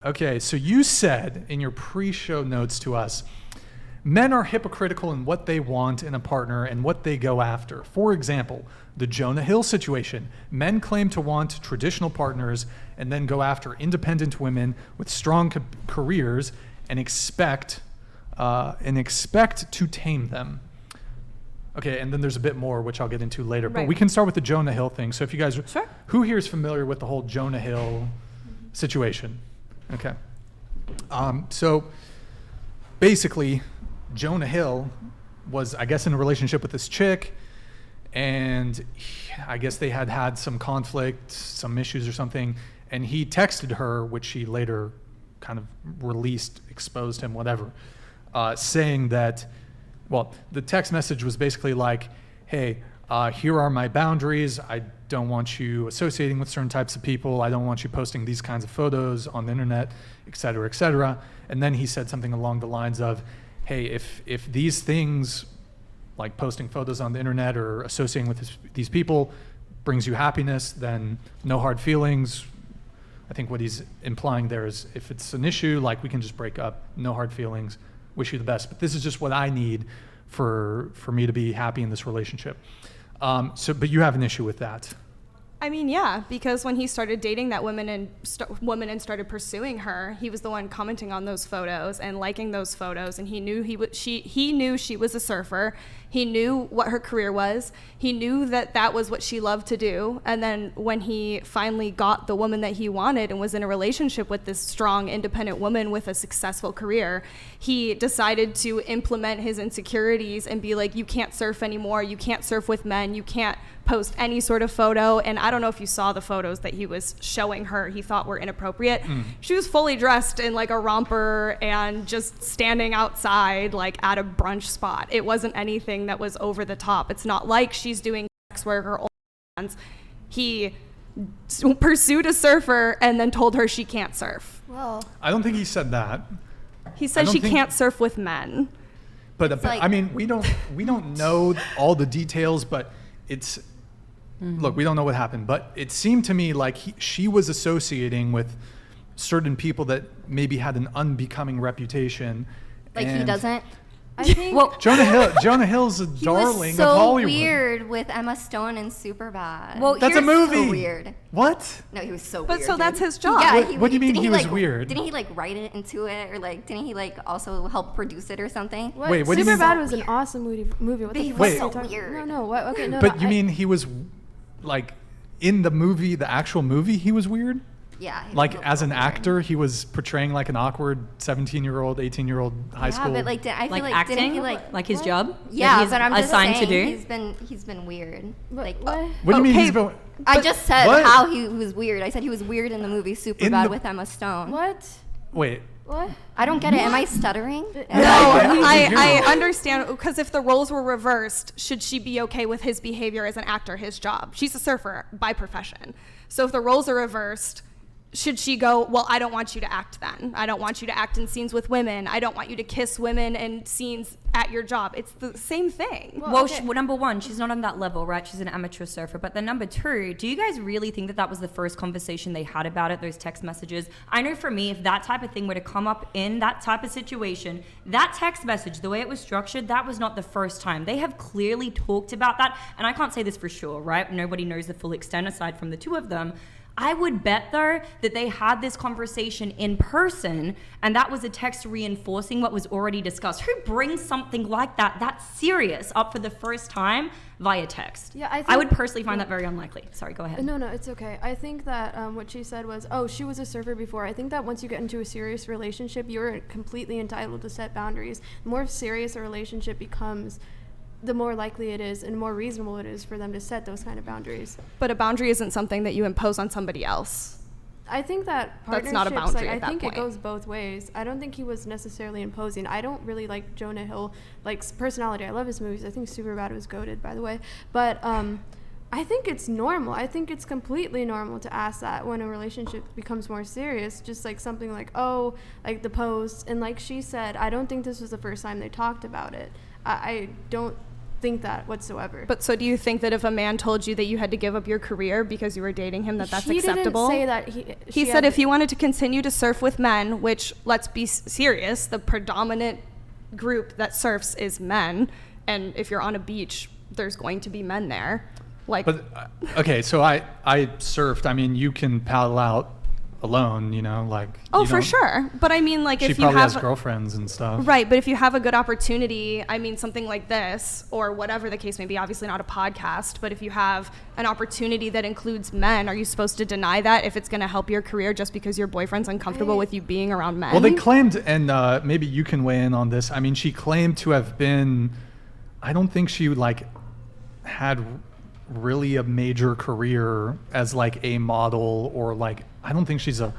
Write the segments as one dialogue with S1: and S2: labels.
S1: Okay, so you said in your pre-show notes to us, men are hypocritical in what they want in a partner and what they go after. For example, the Jonah Hill situation. Men claim to want traditional partners and then go after independent women with strong careers and expect to tame them. Okay, and then there's a bit more, which I'll get into later. Right. But we can start with the Jonah Hill thing. So if you guys,
S2: sure.
S1: Who here is familiar with the whole Jonah Hill situation? Okay. So basically, Jonah Hill was, I guess, in a relationship with this chick, and I guess they had some conflict, some issues or something, and he texted her, which she later kind of released, exposed him, whatever, saying that, well, the text message was basically like, hey, here are my boundaries. I don't want you associating with certain types of people. I don't want you posting these kinds of photos on the internet, et cetera, et cetera. And then he said something along the lines of, hey, if these things, like posting photos on the internet or associating with these people, brings you happiness, then no hard feelings. I think what he's implying there is if it's an issue, like we can just break up, no hard feelings, wish you the best. But this is just what I need for me to be happy in this relationship. But you have an issue with that.
S2: I mean, yeah, because when he started dating that woman and started pursuing her, he was the one commenting on those photos and liking those photos, and he knew he knew she was a surfer. He knew what her career was. He knew that was what she loved to do. And then when he finally got the woman that he wanted and was in a relationship with this strong, independent woman with a successful career, he decided to implement his insecurities and be like, you can't surf anymore. You can't surf with men. You can't post any sort of photo. And I don't know if you saw the photos that he was showing her he thought were inappropriate. She was fully dressed in like a romper and just standing outside like at a brunch spot. It wasn't anything that was over the top. It's not like she's doing sex work or OnlyFans. He pursued a surfer and then told her she can't surf.
S3: Well,
S1: I don't think he said that.
S2: He said she can't surf with men.
S1: But I mean, we don't know all the details, but it's look, we don't know what happened, but it seemed to me like she was associating with certain people that maybe had an unbecoming reputation.
S3: Like he doesn't. I think
S1: Jonah Hill's a darling
S3: so
S1: of Hollywood.
S3: Weird with Emma Stone in Superbad.
S1: Well, that's a movie.
S3: So weird.
S1: What?
S3: No, he was so weird.
S2: But so that's his job.
S3: Yeah,
S1: what do you mean he was weird?
S3: Didn't he like write it into it, or like didn't he like also help produce it or something?
S4: What?
S1: Wait, what do you mean?
S4: Superbad was an awesome movie. What
S3: he
S4: the
S3: was
S4: fuck
S3: so
S4: are you talking-
S3: weird.
S4: No, what? Okay, no.
S1: But you mean he was like in the movie, the actual movie, he was weird?
S3: Yeah.
S1: Like as an actor, he was portraying like an awkward 17-year-old, 18-year-old high school.
S3: Yeah, but like I feel like
S5: acting,
S3: didn't he like
S5: his job?
S3: Yeah,
S5: he's
S3: but I'm just
S5: assigned
S3: saying
S5: to do.
S3: he's been weird.
S4: What?
S1: What do you mean he's been?
S3: I just said
S1: what?
S3: how he was weird. I said he was weird in the movie Superbad with Emma Stone.
S4: What?
S1: Wait.
S4: What?
S3: I don't get it. Am I stuttering?
S2: No, I understand, because if the roles were reversed, should she be okay with his behavior as an actor, his job? She's a surfer by profession. So if the roles are reversed, should she go, well, I don't want you to act then. I don't want you to act in scenes with women. I don't want you to kiss women in scenes at your job. It's the same thing.
S5: Well, number one, she's not on that level, right? She's an amateur surfer. But then number two, do you guys really think that was the first conversation they had about it, those text messages? I know for me, if that type of thing were to come up in that type of situation, that text message, the way it was structured, that was not the first time. They have clearly talked about that. And I can't say this for sure, right? Nobody knows the full extent aside from the two of them. I would bet, though, that they had this conversation in person, and that was a text reinforcing what was already discussed. Who brings something like that serious up for the first time via text?
S4: Yeah,
S5: I would personally find that very unlikely. Sorry, go ahead.
S4: No, it's okay. I think that what she said was, she was a surfer before. I think that once you get into a serious relationship, you're completely entitled to set boundaries. The more serious a relationship becomes, the more likely it is and more reasonable it is for them to set those kind of boundaries.
S2: But a boundary isn't something that you impose on somebody else.
S4: I think that
S2: that's not a boundary at that
S4: I think
S2: point.
S4: It goes both ways. I don't think he was necessarily imposing. I don't really like Jonah Hill, like personality. I love his movies. I think Superbad was goated, by the way. But I think it's normal. I think it's completely normal to ask that when a relationship becomes more serious. Just like something like, like the post. And like she said, I don't think this was the first time they talked about it. I don't think that whatsoever.
S2: But so do you think that if a man told you that you had to give up your career because you were dating him, that's acceptable?
S4: He didn't say that.
S2: He said if you wanted to continue to surf with men, which, let's be serious, the predominant group that surfs is men, and if you're on a beach, there's going to be men there. Like,
S1: But okay, so I surfed. I mean, you can paddle out alone, you know, like.
S2: oh,
S1: you
S2: for
S1: don't-
S2: sure. But I mean, like,
S1: She
S2: if you
S1: probably
S2: have
S1: has girlfriends and stuff.
S2: right, but if you have a good opportunity, I mean, something like this or whatever the case may be, obviously not a podcast, but if you have an opportunity that includes men, are you supposed to deny that if it's going to help your career just because your boyfriend's uncomfortable with you being around men?
S1: Well, they claimed, and maybe you can weigh in on this. I mean, she claimed to have been. I don't think she like had really a major career as like a model or like. I don't think she's a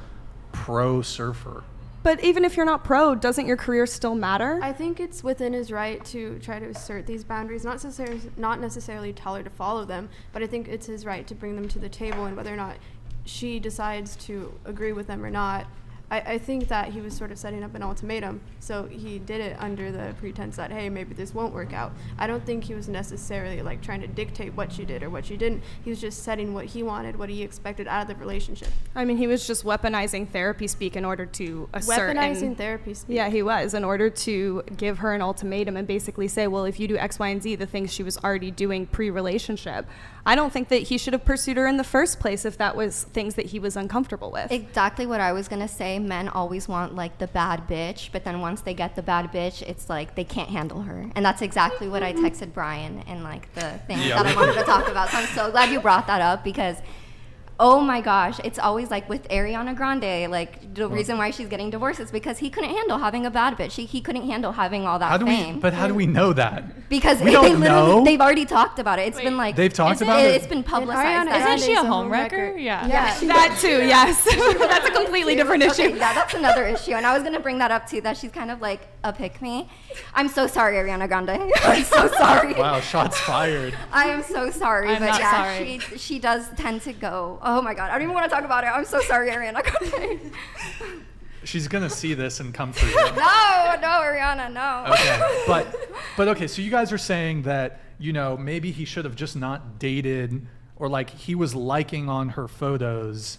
S1: pro surfer.
S2: But even if you're not pro, doesn't your career still matter?
S4: I think it's within his right to try to assert these boundaries, not necessarily tell her to follow them, but I think it's his right to bring them to the table, and whether or not she decides to agree with them or not. I think that he was sort of setting up an ultimatum, so he did it under the pretense that, hey, maybe this won't work out. I don't think he was necessarily like trying to dictate what she did or what she didn't. He was just setting what he wanted, what he expected out of the relationship.
S2: I mean, he was just weaponizing therapy speak in order to assert.
S4: Weaponizing therapy speak.
S2: Yeah, he was, in order to give her an ultimatum and basically say, well, if you do X, Y, and Z, the things she was already doing pre-relationship. I don't think that he should have pursued her in the first place if that was things that he was uncomfortable with.
S3: Exactly what I was gonna say. Men always want like the bad bitch, but then once they get the bad bitch, it's like they can't handle her. And that's exactly what I texted Brian in like the thing that I wanted to talk about. So I'm so glad you brought that up because oh my gosh, it's always like with Ariana Grande, like the reason why she's getting divorced is because he couldn't handle having a bad bitch. He couldn't handle having all that fame.
S1: How do we know that?
S3: Because
S1: we don't know.
S3: They've already talked about it. It's been like
S1: They've talked about it?
S3: It's been publicized.
S4: Ariana
S3: that-
S4: Grande
S6: Isn't she
S4: is
S6: a homewrecker? Yeah.
S2: That too, yes. That's a completely different issue.
S3: Okay, yeah, that's another issue. And I was going to bring that up too, that she's kind of like a pick-me. I'm so sorry, Ariana Grande. I'm so sorry.
S1: Wow, shots fired.
S3: I am so sorry.
S6: I'm
S3: but
S6: not
S3: yeah,
S6: sorry.
S3: she does tend to go, oh my God, I don't even want to talk about it. I'm so sorry, Ariana Grande.
S1: She's gonna see this and come for you.
S3: No, Ariana, no.
S1: Okay, but okay. So you guys are saying that maybe he should have just not dated, or like he was liking on her photos.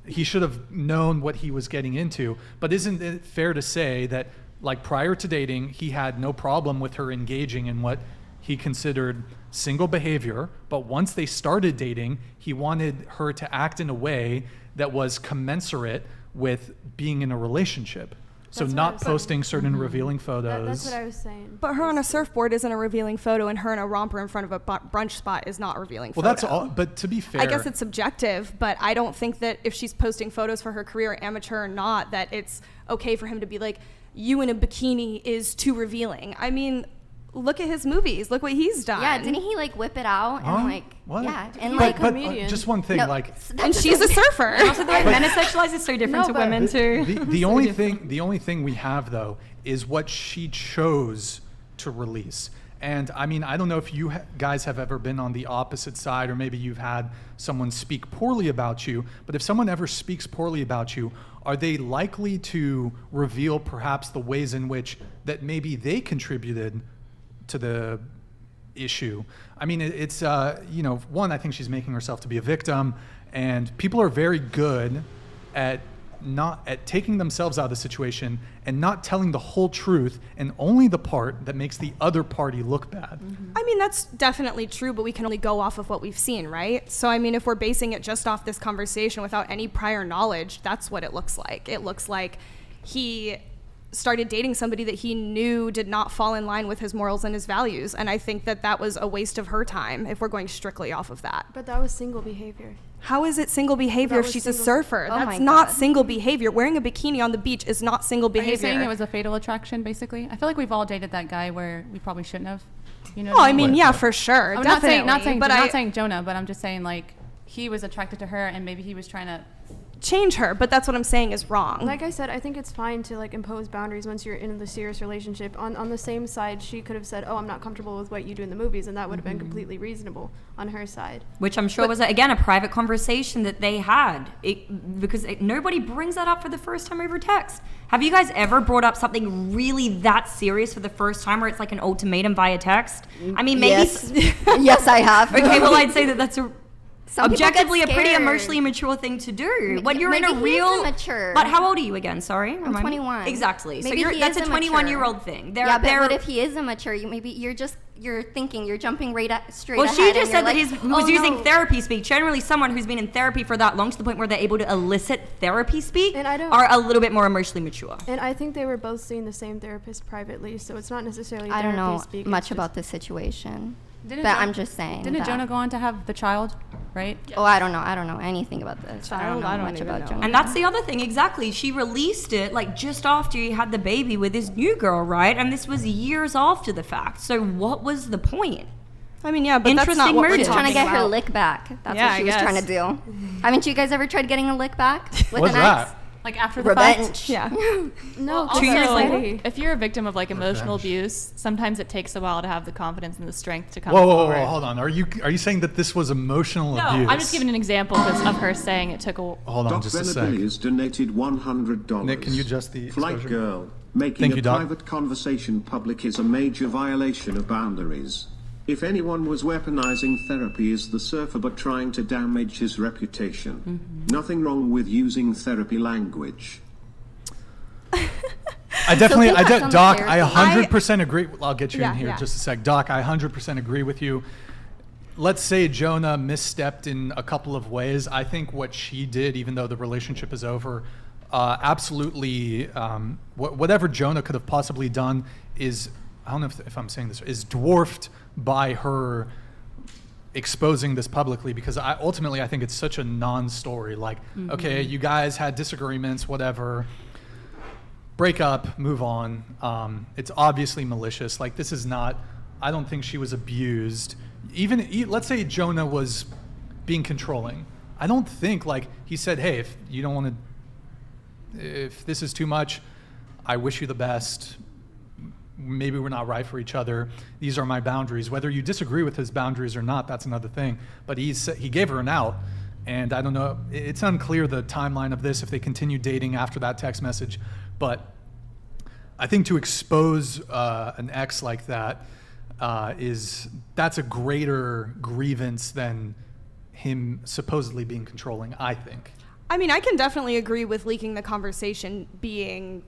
S1: He should have known what he was getting into. But isn't it fair to say that like prior to dating, he had no problem with her engaging in what he considered single behavior, but once they started dating, he wanted her to act in a way that was commensurate with being in a relationship. So
S4: That's what I
S1: not
S4: was saying.
S1: posting certain revealing photos.
S4: That's what I was saying.
S2: But her on a surfboard isn't a revealing photo, and her in a romper in front of a brunch spot is not a revealing
S1: Well,
S2: photo.
S1: that's all. But to be fair,
S2: I guess it's subjective, but I don't think that if she's posting photos for her career, amateur or not, that it's okay for him to be like, you in a bikini is too revealing. I mean, look at his movies. Look what he's done.
S3: Yeah, didn't he like whip it out and
S1: Huh?
S3: like,
S1: What?
S3: yeah, and
S4: He's
S3: like,
S4: a
S1: but
S4: comedian.
S1: just one thing,
S3: No,
S1: like
S2: And she's a surfer.
S5: Also, the way men are sexualized is so different to women too.
S1: the only thing we have though is what she chose to release. And I mean, I don't know if you guys have ever been on the opposite side, or maybe you've had someone speak poorly about you, but if someone ever speaks poorly about you, are they likely to reveal perhaps the ways in which that maybe they contributed to the issue? I mean, it's one, I think she's making herself to be a victim, and people are very good at taking themselves out of the situation and not telling the whole truth and only the part that makes the other party look bad.
S2: I mean, that's definitely true, but we can only go off of what we've seen, right? So, I mean, if we're basing it just off this conversation without any prior knowledge, that's what it looks like. It looks like he started dating somebody that he knew did not fall in line with his morals and his values. And I think that that was a waste of her time if we're going strictly off of that.
S4: But that was single behavior.
S2: How is it single behavior
S4: That
S2: if
S4: was
S2: she's a
S4: single-
S2: surfer?
S3: Oh
S2: That's
S3: my
S2: not
S3: God.
S2: single behavior. Wearing a bikini on the beach is not single
S6: Are
S2: behavior.
S6: you saying it was a fatal attraction, basically? I feel like we've all dated that guy where we probably shouldn't have. You know
S2: Oh,
S6: what
S2: I mean,
S1: What?
S2: yeah, for sure.
S6: I'm
S2: definitely.
S6: not saying
S2: but
S6: not saying Jonah, but I'm just saying like he was attracted to her and maybe he was trying to
S2: change her, but that's what I'm saying is wrong.
S4: Like I said, I think it's fine to like impose boundaries once you're in the serious relationship. On the same side, she could have said, "Oh, I'm not comfortable with what you do in the movies," and that would have been completely reasonable on her side.
S5: Which I'm sure was, again, a private conversation that they had. Nobody brings that up for the first time over text. Have you guys ever brought up something really that serious for the first time where it's like an ultimatum via text? I mean, maybe...
S3: Yes, yes, I have.
S5: Okay, well, I'd say that that's
S3: Some people get
S5: objectively a pretty
S3: scared.
S5: emotionally immature thing to do. When you're in a
S3: Maybe he is
S5: real...
S3: immature.
S5: But how old are you again? Sorry?
S3: I'm
S5: Remind me.
S3: 21.
S5: Exactly.
S3: Maybe
S5: So
S3: he
S5: that's a
S3: is immature.
S5: 21-year-old thing.
S3: Yeah, but what if he is immature? You're thinking, you're jumping straight
S5: Well,
S3: ahead.
S5: she just
S3: and
S5: said that
S3: you're
S5: he
S3: like,
S5: was
S3: "Oh,
S5: using
S3: no."
S5: therapy speak. Generally, someone who's been in therapy for that long to the point where they're able to elicit therapy speak
S4: And I don't-
S5: are a little bit more emotionally mature.
S4: And I think they were both seeing the same therapist privately, so it's not necessarily
S3: I don't
S4: therapy
S3: know
S4: speak.
S3: much
S4: it's
S3: about this situation.
S6: Didn't
S3: But
S6: Jo-
S3: I'm just saying.
S6: Didn't
S3: that-
S6: Jonah go on to have the child, right?
S3: Oh, I don't know. I don't know anything about this. I don't
S2: Child?
S3: know
S2: I don't
S3: much
S2: even
S3: about
S2: know.
S3: Jonah.
S5: And that's the other thing, exactly. She released it like just after he had the baby with his new girl, right? And this was years after the fact. So what was the point?
S2: I mean, yeah, but that's
S5: Interesting
S2: not what we're
S5: murder.
S3: She's trying to
S2: talking
S3: get her
S2: about.
S3: lick back. That's
S2: Yeah,
S3: what she
S2: I
S3: was trying to
S2: guess.
S3: do. Haven't you guys ever tried getting a lick back with
S1: What's
S3: an ex?
S1: that?
S6: Like after the fact?
S3: Revenge.
S2: Yeah.
S4: No,
S6: Also,
S5: 2 years
S6: like,
S5: later?
S6: if you're a victim of like emotional
S1: Revenge.
S6: abuse, sometimes it takes a while to have the confidence and the strength to come
S1: Whoa,
S6: forward.
S1: hold on. Are you saying that this was emotional
S6: No,
S1: abuse?
S6: I'm just giving an example of her saying it took a.
S1: Hold on
S7: Doc
S1: just a sec.
S7: Venabilly donated $100.
S1: Nick, can you adjust the
S7: Flight
S1: exposure?
S7: girl, making
S1: Thank
S7: a
S1: you, Doc.
S7: private conversation public is a major violation of boundaries. If anyone was weaponizing therapy is the surfer but trying to damage his reputation. Nothing wrong with using therapy language.
S1: I definitely,
S3: think that's on the
S1: Doc,
S3: therapy.
S1: I 100% agree. I'll get you
S2: Yeah,
S1: in here
S2: yeah.
S1: just a sec. Doc, I 100% agree with you. Let's say Jonah misstepped in a couple of ways. I think what she did, even though the relationship is over, absolutely, whatever Jonah could have possibly done is, I don't know if I'm saying this, is dwarfed by her exposing this publicly, because ultimately I think it's such a non-story. Like, okay, you guys had disagreements, whatever. Break up, move on. It's obviously malicious. Like, this is not, I don't think she was abused. Let's say Jonah was being controlling. I don't think, like, he said, hey, if you don't want to, if this is too much, I wish you the best. Maybe we're not right for each other. These are my boundaries. Whether you disagree with his boundaries or not, that's another thing. But he gave her an out. And I don't know, it's unclear the timeline of this, if they continued dating after that text message. But I think to expose an ex like that that's a greater grievance than him supposedly being controlling, I think.
S2: I mean, I can definitely agree with leaking the conversation being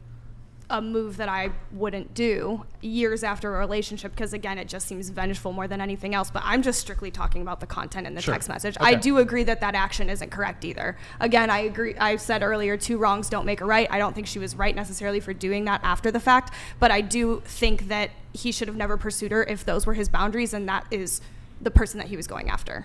S2: a move that I wouldn't do years after a relationship, because again, it just seems vengeful more than anything else. But I'm just strictly talking about the content in the
S1: Sure.
S2: text message.
S1: Okay.
S2: I do agree that action isn't correct either. Again, I agree. I said earlier, 2 wrongs don't make a right. I don't think she was right necessarily for doing that after the fact, but I do think that he should have never pursued her if those were his boundaries and that is the person that he was going after.